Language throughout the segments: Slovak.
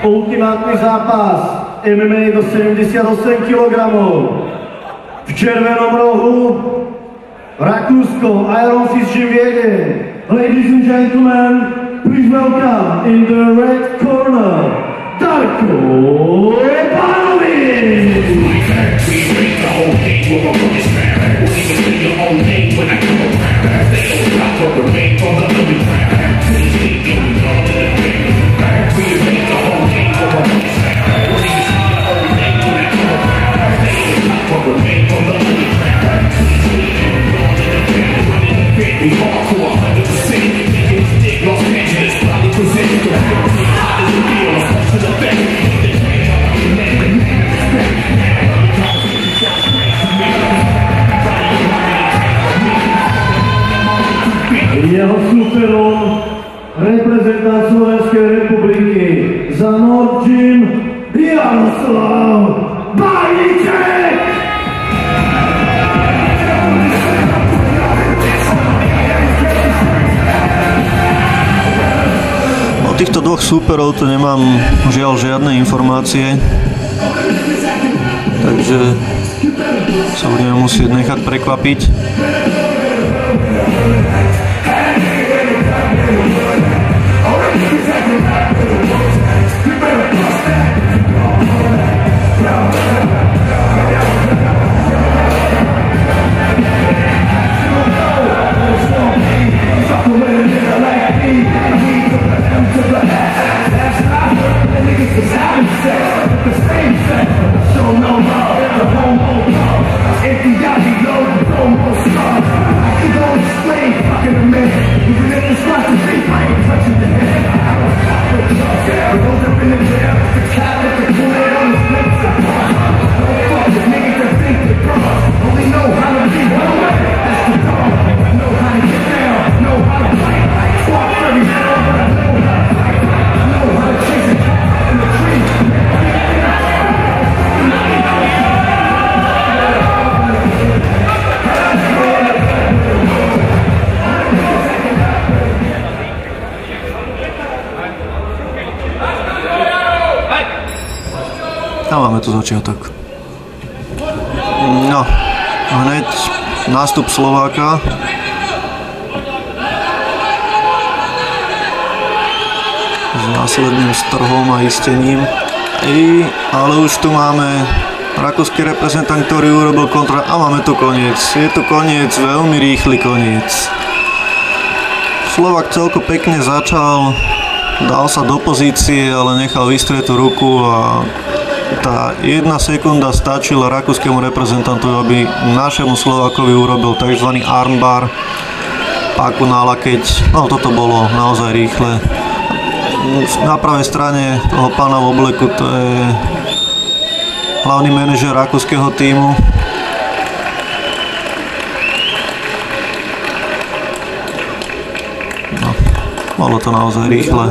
Ultimátny zápas MMA do 78 kg. V červenom rohu Rakúsko, Iron Fist Gym Viedeň. Ladies and gentlemen, please welcome in the red corner, Darko Panović! Jeho superom reprezentant Slovenskej republiky za Nord Gym Jaroslav Bajniček! O týchto dvoch súperov tu nemám žiaľ žiadne informácie, takže sa budeme musieť nechať prekvapiť. A máme tu začiatok. No, hneď nástup Slováka. S následným strhom a istením. Ale už tu máme rakúsky reprezentant, ktorý urobil kontra a máme tu koniec. Je tu koniec, veľmi rýchly koniec. Slovák celko pekne začal, dal sa do pozície, ale nechal vystretú ruku a tá 1 sekunda stačila rakúskemu reprezentantovi, aby našemu Slovákovi urobil tzv. Armbar, páku na lakeť. No toto bolo naozaj rýchle. Na pravej strane toho pána v obleku to je hlavný manažer rakúskeho tímu. No, bolo to naozaj rýchle.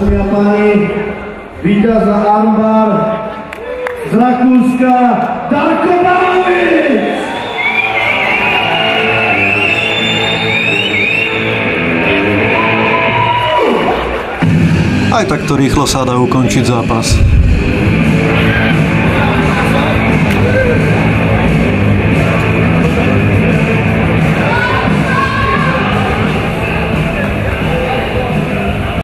Víťaz za armbar z Rakúska, Darko Panović! Aj takto rýchlo sa dá ukončiť zápas.